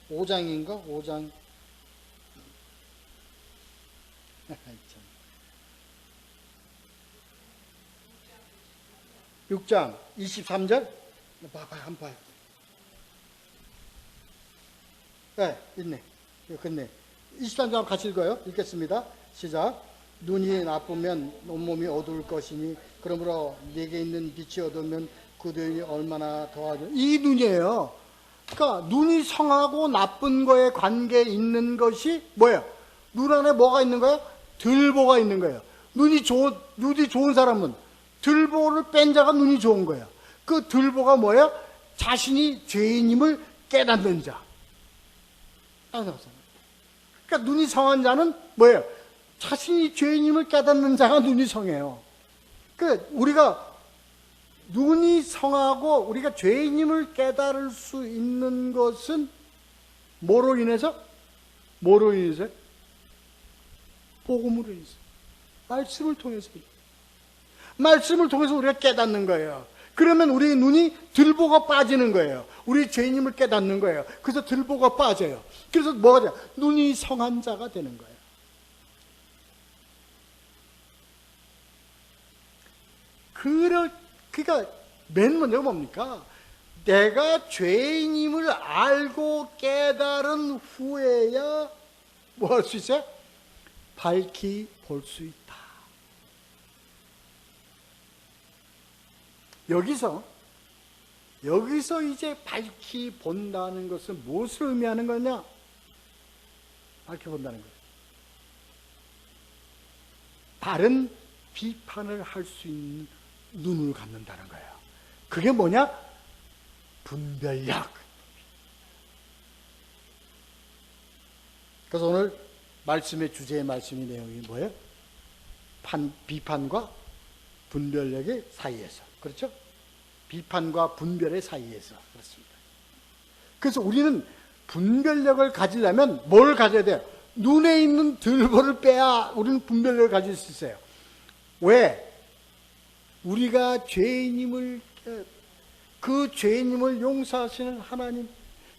5장인가? 5장 6장 23절 한번 봐요. 네, 있네. 끝내. 23장 같이 읽어요. 읽겠습니다. 시작. 눈이 나쁘면 온몸이 어두울 것이니 그러므로 네게 있는 빛이 어두우면 그 눈이 얼마나 더하죠. 이 눈이에요. 그러니까 눈이 성하고 나쁜 거에 관계 있는 것이 뭐예요? 눈 안에 뭐가 있는 거예요? 들보가 있는 거예요. 눈이 좋은 사람은 들보를 뺀 자가 눈이 좋은 거예요. 그 들보가 뭐예요? 자신이 죄인임을 깨닫는 자. 그러니까 눈이 성한 자는 뭐예요? 자신이 죄인임을 깨닫는 자가 눈이 성해요. 그 우리가 눈이 성하고 우리가 죄인임을 깨달을 수 있는 것은 뭐로 인해서? 복음으로 인해서. 말씀을 통해서. 말씀을 통해서 우리가 깨닫는 거예요. 그러면 우리의 눈이 들보가 빠지는 거예요. 우리 죄인임을 깨닫는 거예요. 그래서 들보가 빠져요. 그래서 뭐가 돼요? 눈이 성한 자가 되는 거예요. 그러니까 맨 먼저가 뭡니까? 내가 죄인임을 알고 깨달은 후에야 뭐 할 수 있어요? 밝히 볼 수 있다. 여기서 이제 밝히 본다는 것은 무엇을 의미하는 거냐? 밝히 본다는 거예요. 바른 비판을 할 수 있는 눈을 갖는다는 거예요. 그게 뭐냐? 분별력. 그래서 오늘 말씀의 주제의 말씀의 내용이 뭐예요? 비판과 분별력의 사이에서. 그렇죠? 비판과 분별의 사이에서. 그렇습니다. 그래서 우리는 분별력을 가지려면 뭘 가져야 돼요? 눈에 있는 들보를 빼야 우리는 분별력을 가질 수 있어요. 왜? 우리가 그 죄인임을 용서하시는 하나님,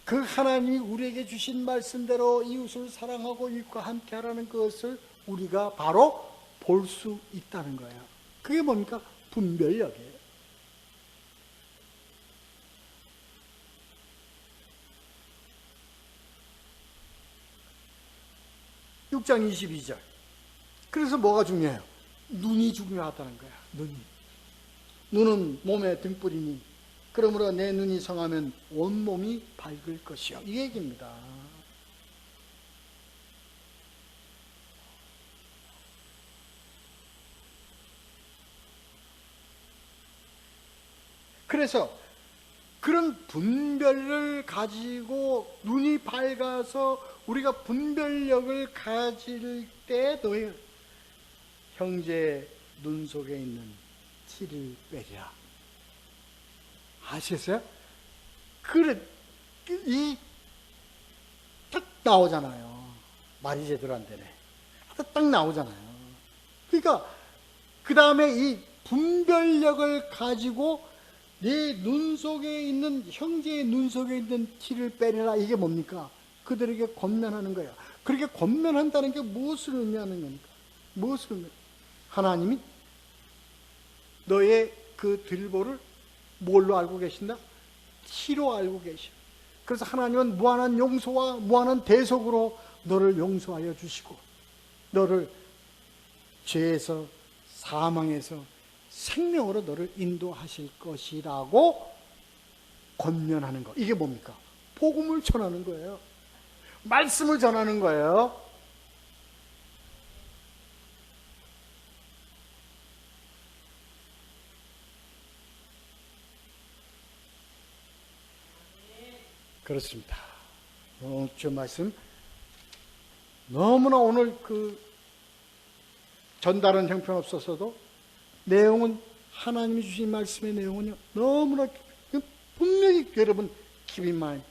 그 하나님이 우리에게 주신 말씀대로 이웃을 사랑하고 이웃과 함께 하라는 것을 우리가 바로 볼 수 있다는 거예요. 그게 뭡니까? 분별력이에요. (6장 22절) 그래서 뭐가 중요해요? 눈이 중요하다는 거야. 눈은 몸의 등불이니 그러므로 내 눈이 성하면 온몸이 밝을 것이요. 이 얘기입니다. 그래서 그런 분별을 가지고 눈이 밝아서 우리가 분별력을 가질 때 너희 형제 눈 속에 있는 티를 빼랴. 아시겠어요? 딱 나오잖아요. 말이 제대로 안 되네. 딱 나오잖아요. 그러니까 그 다음에 이 분별력을 가지고 내 눈 속에 있는 형제의 눈 속에 있는 티를 빼내라. 이게 뭡니까? 그들에게 권면하는 거야. 그렇게 권면한다는 게 무엇을 의미하는 겁니까? 무엇을 의미하는 겁니까? 하나님이 너의 그 들보를 뭘로 알고 계신다? 티로 알고 계셔. 그래서 하나님은 무한한 용서와 무한한 대속으로 너를 용서하여 주시고 너를 죄에서 사망에서 생명으로 너를 인도하실 것이라고 권면하는 것. 이게 뭡니까? 복음을 전하는 거예요. 말씀을 전하는 거예요. 그렇습니다. 저 말씀 너무나 오늘 그 전달은 형편없었어도 내용은 하나님이 주신 말씀의 내용은요 너무나 분명히 여러분 깊이 많이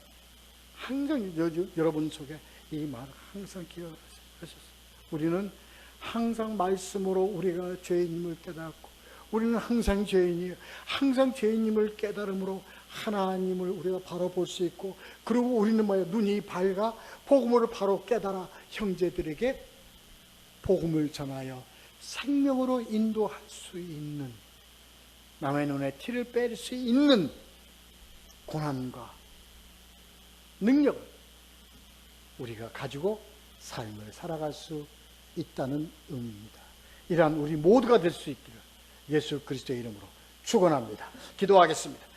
항상 여러분 속에 이 말을 항상 기억하셨어요. 우리는 항상 말씀으로 우리가 죄인임을 깨닫고 우리는 항상 죄인이에요. 항상 죄인임을 깨달음으로 하나님을 우리가 바로 볼 수 있고 그리고 우리는 뭐예요? 눈이 밝아 복음을 바로 깨달아 형제들에게 복음을 전하여 생명으로 인도할 수 있는 남의 눈에 티를 뺄 수 있는 고난과 능력을 우리가 가지고 삶을 살아갈 수 있다는 의미입니다. 이러한 우리 모두가 될 수 있기를 예수 그리스도의 이름으로 축원합니다. 기도하겠습니다.